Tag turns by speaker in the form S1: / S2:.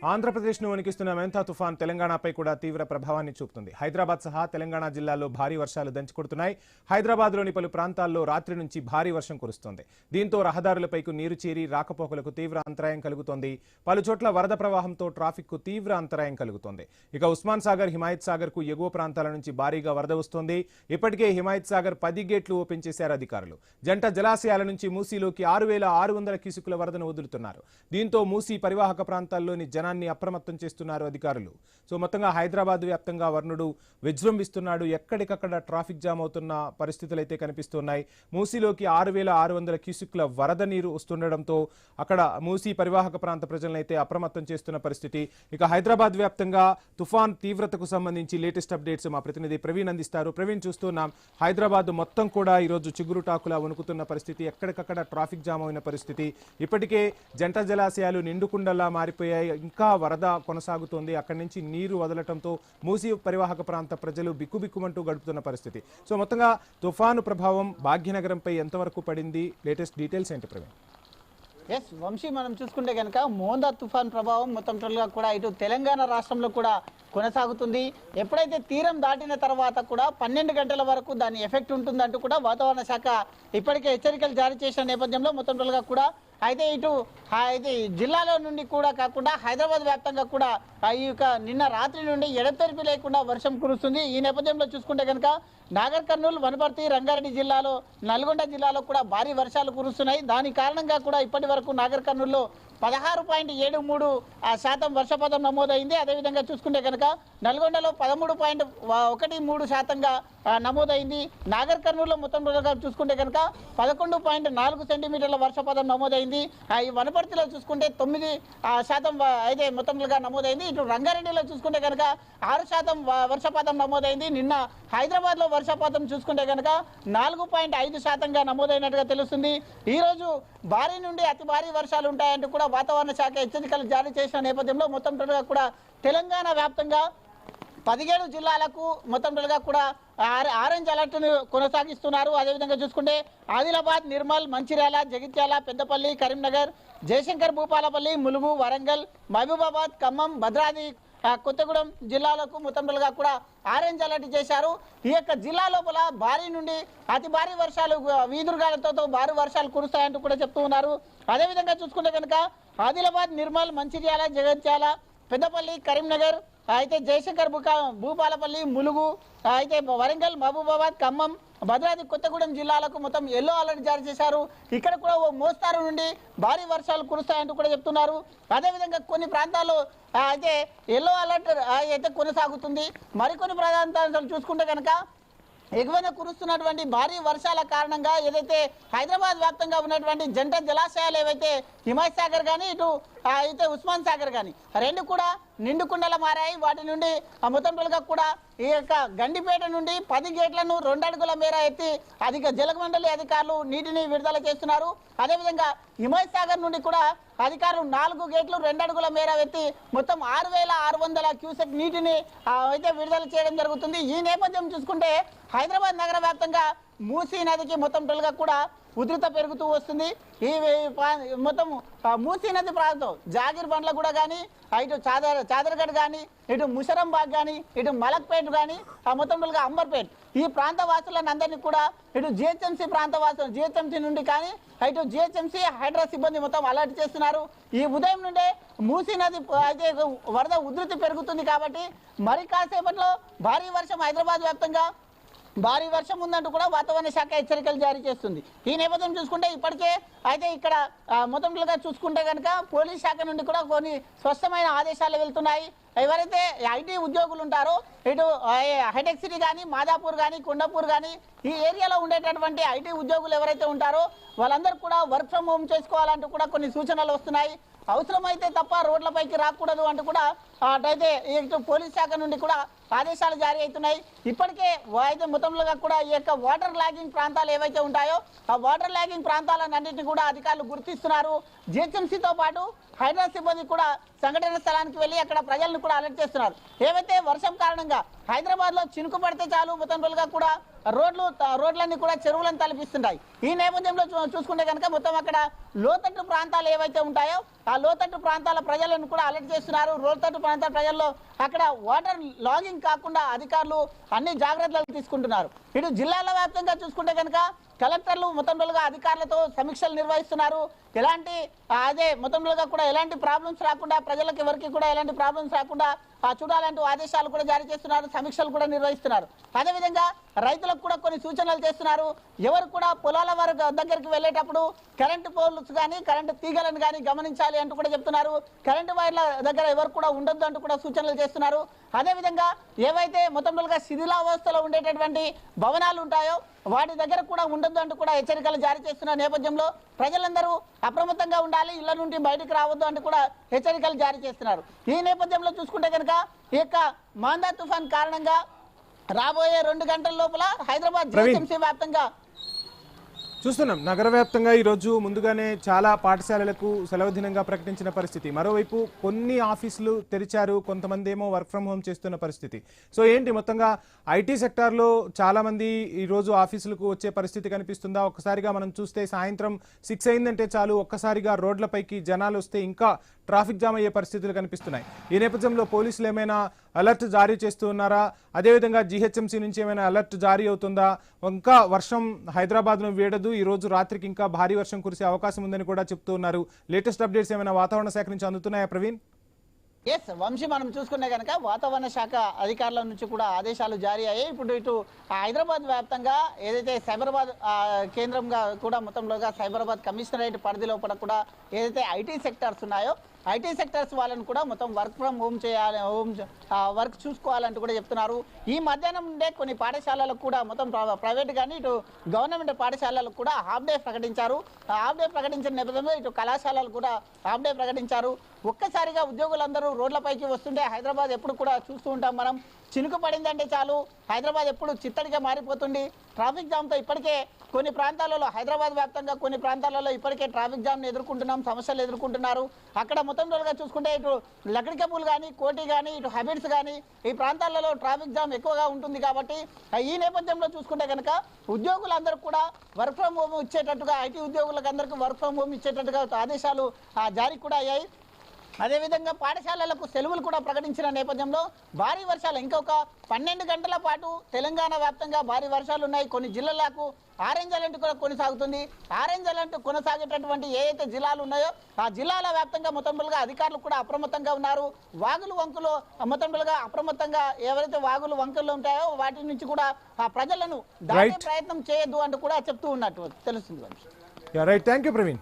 S1: ఆంధ్రప్రదేశ్ను వణికిస్తున్న మెంతా తుఫాన్ తెలంగాణపై కూడా తీవ్ర ప్రభావాన్ని చూపుతుంది. హైదరాబాద్ సహా తెలంగాణ జిల్లాల్లో భారీ వర్షాలు దంచుకొడుతున్నాయి. హైదరాబాద్లోని పలు ప్రాంతాల్లో రాత్రి నుంచి భారీ వర్షం కురుస్తోంది. దీంతో రహదారులపైకి నీరు చేరి రాకపోకలకు తీవ్ర అంతరాయం కలుగుతోంది. పలు చోట్ల వరద ప్రవాహంతో ట్రాఫిక్కు తీవ్ర అంతరాయం కలుగుతోంది. ఇక ఉస్మాన్ సాగర్, హిమాయత్ సాగర్కు ఎగువ ప్రాంతాల నుంచి భారీగా వరద వస్తోంది. ఇప్పటికే హిమాయత్ సాగర్ 10 గేట్లు ఓపెన్ చేశారు అధికారులు. జంట జలాశయాల నుంచి మూసీలోకి 6,600 క్యూసెక్కుల వరదను వదులుతున్నారు. దీంతో మూసీ పరివాహక ప్రాంతాల్లోని జనాన్ని అప్రమత్తం చేస్తున్నారు అధికారులు. సో మొత్తంగా హైదరాబాద్ వ్యాప్తంగా వర్ణుడు విజృంభిస్తున్నాడు. ఎక్కడికక్కడ ట్రాఫిక్ జామ్ అవుతున్న పరిస్థితులు అయితే కనిపిస్తున్నాయి. మూసీలోకి 6,600 క్యూసెక్కుల వరద నీరు వస్తుండడంతో అక్కడ మూసీ పరివాహక ప్రాంత ప్రజలనైతే అప్రమత్తం చేస్తున్న పరిస్థితి. ఇక హైదరాబాద్ వ్యాప్తంగా తుఫాన్ తీవ్రతకు సంబంధించి లేటెస్ట్ అప్డేట్స్ మా ప్రతినిధి ప్రవీణ్ అందిస్తారు. ప్రవీణ్, చూస్తున్నాం హైదరాబాద్ మొత్తం కూడా ఈరోజు చిగురుటాకులా వణుకుతున్న పరిస్థితి. ఎక్కడికక్కడ ట్రాఫిక్ జామ్ అయిన పరిస్థితి. ఇప్పటికే జంట జలాశయాలు నిండుకుండలా మారిపోయాయి. ఇంకా వరద కొనసాగుతోంది. అక్కడి నుంచి నీరు వదలటంతో మూసీ పరివాహక ప్రాంత ప్రజలు బిక్కుబిక్కుమంటూ గడుపుతున్న పరిస్థితి. సో మొత్తంగా తుఫాను ప్రభావం భాగ్యనగరంపై ఎంతవరకు పడింది? లేటెస్ట్ డీటెయిల్స్ ఏంటి ప్రవీణ్?
S2: ఎస్ వంశీ, మనం చూసుకుంటే కనుక మోందా తుఫాన్ ప్రభావం మొత్తం టోటల్గా కూడా ఇటు తెలంగాణ రాష్ట్రంలో కూడా కొనసాగుతుంది. ఎప్పుడైతే తీరం దాటిన తర్వాత కూడా 12 గంటల వరకు దాని ఎఫెక్ట్ ఉంటుందంటూ కూడా వాతావరణ శాఖ ఇప్పటికే హెచ్చరికలు జారీ చేసిన నేపథ్యంలో మొత్తం టోటల్గా కూడా అయితే జిల్లాలో నుండి కూడా కాకుండా హైదరాబాద్ వ్యాప్తంగా కూడా ఈ యొక్క నిన్న రాత్రి నుండి ఎడతెరిపి లేకుండా వర్షం కురుస్తుంది. ఈ నేపథ్యంలో చూసుకుంటే కనుక నాగర్ కర్నూలు, వనపర్తి, రంగారెడ్డి జిల్లాలో, నల్గొండ జిల్లాలో కూడా భారీ వర్షాలు కురుస్తున్నాయి. దాని కారణంగా కూడా ఇప్పటి వరకు నాగర్ కర్నూలులో 16.73% వర్షపాతం నమోదైంది. అదేవిధంగా చూసుకుంటే కనుక నల్గొండలో 13.13% నమోదైంది. నాగర్ కర్నూలులో మొత్తం చూసుకుంటే కనుక 11.4 సెంటీమీటర్ల వర్షపాతం నమోదైంది. ఈ వనపర్తిలో చూసుకుంటే 9% అయితే మొత్తంగా నమోదైంది. ఇటు రంగారెడ్డిలో చూసుకుంటే కనుక 6% వర్షపాతం నమోదైంది. నిన్న హైదరాబాద్లో వర్షపాతం చూసుకుంటే కనుక 4.5%గా నమోదైనట్టుగా తెలుస్తుంది. ఈరోజు భారీ నుండి అతి భారీ వర్షాలు ఉంటాయంటూ కూడా వాతావరణ శాఖ హెచ్చరికలు జారీ చేసిన నేపథ్యంలో మొత్తం టోటల్గా కూడా తెలంగాణ వ్యాప్తంగా 17 జిల్లాలకు మొత్తం టోటల్గా కూడా ఆరెంజ్ అలర్ట్ను కొనసాగిస్తున్నారు. అదేవిధంగా చూసుకుంటే ఆదిలాబాద్, నిర్మల్, మంచిర్యాల, జగిత్యాల, పెద్దపల్లి, కరీంనగర్, జయశంకర్, భూపాలపల్లి, ములుగు, వరంగల్, మహబూబాబాద్, ఖమ్మం, భద్రాద్రి కొత్తగూడెం జిల్లాలకు మొత్తంగా కూడా ఆరెంజ్ అలర్ట్ చేశారు. ఈ యొక్క జిల్లా లోపల భారీ నుండి అతి భారీ వర్షాలు, వీధురుగాలతో భారీ వర్షాలు కురుస్తాయంటూ కూడా చెప్తూ ఉన్నారు. అదేవిధంగా చూసుకుంటే కనుక ఆదిలాబాద్, నిర్మల్, మంచిర్యాల, జగిత్యాల, పెద్దపల్లి, కరీంనగర్, అయితే జయశంకర్, భూపాలపల్లి, ములుగు, అయితే వరంగల్, మహబూబాబాద్, ఖమ్మం, భద్రాద్రి కొత్తగూడెం జిల్లాలకు మొత్తం ఎల్లో అలర్ట్ జారీ చేశారు. ఇక్కడ కూడా ఓ మోస్తారు నుండి భారీ వర్షాలు కురుస్తాయంటూ కూడా చెప్తున్నారు. అదేవిధంగా కొన్ని ప్రాంతాల్లో అయితే ఎల్లో అలర్ట్ అయితే కొనసాగుతుంది. మరికొన్ని ప్రాంతాలు చూసుకుంటే కనుక ఎగువన కురుస్తున్నటువంటి భారీ వర్షాల కారణంగా ఏదైతే హైదరాబాద్ వ్యాప్తంగా ఉన్నటువంటి జంట జలాశయాలు ఏవైతే హిమాయత్ సాగర్ కానీ ఇటు అయితే ఉస్మాన్ సాగర్ కానీ రెండు కూడా నిండుకుండలా మారాయి. వాటి నుండి మొత్తంగా కూడా ఈ యొక్క గండిపేట నుండి 10 గేట్లను 2 అడుగుల మేర ఎత్తి జలమండలి అధికారులు నీటిని విడుదల చేస్తున్నారు. అదేవిధంగా హిమాయత్ సాగర్ నుండి కూడా అధికారులు 4 గేట్లు 2 అడుగుల మేర ఎత్తి మొత్తం 6,600 క్యూసెక్ నీటిని అయితే విడుదల చేయడం జరుగుతుంది. ఈ నేపథ్యం చూసుకుంటే హైదరాబాద్ నగర వ్యాప్తంగా మూసీ నదికి మొత్తం టోల్గా కూడా ఉధృత పెరుగుతూ వస్తుంది. ఈ మొత్తం మూసీ నది ప్రాంతం జాగిర్ బండ్ల కూడా కానీ, ఇటు చాదర్గఢ్ కానీ, ఇటు ముషరంబాగ్ కానీ, ఇటు మలక్పేట్ కానీ, మొత్తం టోల్గా అంబర్పేట్, ఈ ప్రాంత వాసులను అందరినీ కూడా ఇటు జిహెచ్ఎంసీ ప్రాంత వాసులు, జిహెచ్ఎంసీ నుండి కానీ ఇటు జిహెచ్ఎంసీ హైడ్రా సిబ్బంది మొత్తం అలర్ట్ చేస్తున్నారు. ఈ ఉదయం నుండే మూసీ నది అయితే వరద ఉధృతి పెరుగుతుంది కాబట్టి మరి కాసేపట్లో భారీ వర్షం హైదరాబాద్ వ్యాప్తంగా భారీ వర్షం ఉందంటూ కూడా వాతావరణ శాఖ హెచ్చరికలు జారీ చేస్తుంది. ఈ నేపథ్యం చూసుకుంటే ఇప్పటికే అయితే ఇక్కడ మొత్తంగా చూసుకుంటే కనుక పోలీస్ శాఖ నుండి కూడా కొన్ని స్పష్టమైన ఆదేశాలు వెళ్తున్నాయి. ఎవరైతే ఐటీ ఉద్యోగులు ఉంటారో ఇటు హైటెక్ సిటీ కానీ, మాదాపూర్ కానీ, కొండాపూర్ కానీ ఈ ఏరియాలో ఉండేటటువంటి ఐటీ ఉద్యోగులు ఎవరైతే ఉంటారో వాళ్ళందరూ కూడా వర్క్ ఫ్రమ్ హోమ్ చేసుకోవాలంటూ కూడా కొన్ని సూచనలు వస్తున్నాయి. అవసరమైతే తప్ప రోడ్లపైకి రాకూడదు అంటూ కూడా అటైతే ఇటు పోలీస్ శాఖ నుండి కూడా ఆదేశాలు జారీ అవుతున్నాయి. ఇప్పటికే అయితే మొత్తంలో కూడా ఈ యొక్క వాటర్ లాగింగ్ ప్రాంతాలు ఏవైతే ఉంటాయో ఆ వాటర్ లాగింగ్ ప్రాంతాలన్నింటినీ కూడా అధికారులు గుర్తిస్తున్నారు. జిహెచ్ఎంసీతో పాటు హైడ్రా సిబ్బంది కూడా సంఘటన స్థలానికి వెళ్ళి అక్కడ ప్రజలను కూడా అలర్ట్ చేస్తున్నారు. ఏవైతే వర్షం కారణంగా హైదరాబాద్ లో చినుకు పడితే చాలు మొత్తంగా కూడా రోడ్లన్నీ కూడా చెరువులను తలపిస్తుంటాయి. ఈ నేపథ్యంలో చూసుకుంటే కనుక మొత్తం అక్కడ లోతట్టు ప్రాంతాలు ఏవైతే ఉంటాయో ఆ లోతట్టు ప్రాంతాల ప్రజలను కూడా అలర్ట్ చేస్తున్నారు. లోతట్టు ప్రాంతాల ప్రజల్లో అక్కడ వాటర్ లాగింగ్ కాకుండా అధికారులు అన్ని జాగ్రత్తలు తీసుకుంటున్నారు. ఇటు జిల్లాల వ్యాప్తంగా చూసుకుంటే కనుక కలెక్టర్లు మొత్తంగా అధికారులతో సమీక్షలు నిర్వహిస్తున్నారు. ఎలాంటి మొత్తంగా కూడా ఎలాంటి ప్రాబ్లమ్స్ రాకుండా ప్రజలకు ఎవరికి కూడా ఎలాంటి ప్రాబ్లమ్స్ రాకుండా చూడాలంటూ ఆదేశాలు కూడా జారీ చేస్తున్నారు. సమీక్షలు కూడా నిర్వహిస్తున్నారు. అదేవిధంగా రైతులకు కూడా కొన్ని సూచనలు చేస్తున్నారు. ఎవరు కూడా పొలాల దగ్గరికి వెళ్ళేటప్పుడు కరెంటు పోల్స్ కానీ కరెంటు తీగలను కానీ గమనించాలి అంటూ కూడా చెప్తున్నారు. కరెంటు వైర్ల దగ్గర ఎవరు కూడా ఉండొద్దు అంటూ కూడా సూచనలు చేస్తున్నారు. అదేవిధంగా ఏవైతే మొత్తంగా శిథిలావస్థలో ఉండేటటువంటి భవనాలు ఉంటాయో వాటి దగ్గర కూడా ఉండొద్దు అంటూ కూడా హెచ్చరికలు జారీ చేస్తున్న నేపథ్యంలో ప్రజలందరూ అప్రమత్తంగా ఉండాలి, ఇళ్ల నుండి బయటకు రావద్దు అంటూ కూడా హెచ్చరికలు జారీ చేస్తున్నారు. ఈ నేపథ్యంలో చూసుకుంటే కనుక ఈ యొక్క మాందా తుఫాన్ కారణంగా రాబోయే 2 గంటల లోపల హైదరాబాద్ జిహెచ్ఎంసీ వ్యాప్తంగా
S1: చూస్తున్నాం. నగర వ్యాప్తంగా ఈరోజు ముందుగానే చాలా పాఠశాలలకు సెలవు దినంగా ప్రకటించిన పరిస్థితి. మరోవైపు కొన్ని ఆఫీసులు తెరిచారు, కొంతమంది ఏమో వర్క్ ఫ్రం హోమ్ చేస్తున్న పరిస్థితి. సో ఏంటి మొత్తంగా ఐటీ సెక్టార్లో చాలా మంది ఈరోజు ఆఫీసులకు వచ్చే పరిస్థితి కనిపిస్తుందా? ఒక్కసారిగా మనం చూస్తే సాయంత్రం 6 అయిందంటే చాలు ఒక్కసారిగా రోడ్లపైకి జనాలు వస్తే ఇంకా ట్రాఫిక్ జామ్ అయ్యే పరిస్థితులు కనిపిస్తున్నాయి. ఈ నేపథ్యంలో పోలీసులు ఏమైనా అలర్ట్ జారీ చేస్తూ ఉన్నారా? అదేవిధంగా జీహెచ్ఎంసీ నుంచి ఏమైనా అలర్ట్ జారీ అవుతుందా? ఇంకా వర్షం హైదరాబాద్ను వీడదు, ఈ రోజు రాత్రికి ఇంకా భారీ వర్షం కురిసే అవకాశం ఉందని కూడా చెప్తూ ఉన్నారు. లేటెస్ట్ అప్డేట్స్ ఏమైనా వాతావరణ శాఖ నుంచి అందుతున్నాయా ప్రవీణ్?
S2: ఎస్ వంశీ, మనం చూసుకునే కనుక వాతావరణ శాఖ అధికారుల నుంచి కూడా ఆదేశాలు జారీ అయ్యాయి. ఇప్పుడు ఇటు హైదరాబాద్ వ్యాప్తంగా ఏదైతే సైబరాబాద్ కేంద్రంగా కూడా మొత్తంలోగా సైబరాబాద్ కమిషనరేట్ పరిధి లోపల కూడా ఏదైతే ఐటీ సెక్టార్స్ ఉన్నాయో ఐటీ సెక్టర్స్ వాళ్ళని కూడా మొత్తం వర్క్ ఫ్రమ్ హోమ్ చేయాలి, వర్క్ చూసుకోవాలంటూ కూడా చెప్తున్నారు. ఈ మధ్యాహ్నం నుండే కొన్ని పాఠశాలలకు కూడా మొత్తం ప్రైవేట్ కానీ ఇటు గవర్నమెంట్ పాఠశాలలకు కూడా హాఫ్ డే ప్రకటించారు. హాఫ్ డే ప్రకటించిన నేపథ్యంలో ఇటు కళాశాలలు కూడా హాఫ్ డే ప్రకటించారు. ఒక్కసారిగా ఉద్యోగులందరూ రోడ్లపైకి వస్తుంటే హైదరాబాద్ ఎప్పుడు కూడా చూస్తూ ఉంటాం మనం, చినుకు పడిందంటే చాలు హైదరాబాద్ ఎప్పుడు చిత్తడిగా మారిపోతుంది. ట్రాఫిక్ జామ్తో ఇప్పటికే కొన్ని ప్రాంతాలలో హైదరాబాద్ వ్యాప్తంగా కొన్ని ప్రాంతాలలో ఇప్పటికే ట్రాఫిక్ జామ్ని ఎదుర్కొంటున్నాం, సమస్యలు ఎదుర్కొంటున్నారు. అక్కడ మొత్తం రోజుగా చూసుకుంటే ఇటు లకడికపూల్ కానీ కోటి కానీ ఇటు హబిట్స్ కానీ ఈ ప్రాంతాలలో ట్రాఫిక్ జామ్ ఎక్కువగా ఉంటుంది. కాబట్టి ఈ నేపథ్యంలో చూసుకుంటే కనుక ఉద్యోగులందరూ కూడా వర్క్ ఫ్రమ్ హోమ్ ఇచ్చేటట్టుగా ఐటీ ఉద్యోగులకు అందరికీ వర్క్ ఫ్రమ్ హోమ్ ఇచ్చేటట్టుగా ఆదేశాలు జారీ కూడా అయ్యాయి. అదేవిధంగా పాఠశాలలకు సెలవులు కూడా ప్రకటించిన నేపథ్యంలో భారీ వర్షాలు ఇంకొక 12 గంటల పాటు తెలంగాణ వ్యాప్తంగా భారీ వర్షాలు ఉన్నాయి. కొన్ని జిల్లాలకు ఆరెంజ్ అలర్ట్ కూడా కొనసాగుతుంది. ఆరెంజ్ అలర్ట్ కొనసాగేటటువంటి ఏదైతే జిల్లాలు ఉన్నాయో ఆ జిల్లాల వ్యాప్తంగా మొత్తంగా అధికారులు కూడా అప్రమత్తంగా ఉన్నారు. వాగులు వంకులు మొత్తంగా అప్రమత్తంగా ఎవరైతే వాగులు వంకలు ఉంటాయో వాటి నుంచి కూడా ఆ ప్రజలను దాటే ప్రయత్నం చేయొద్దు అంటూ కూడా చెప్తూ ఉన్నట్టు తెలుస్తుంది.
S1: Right, thank you Praveen.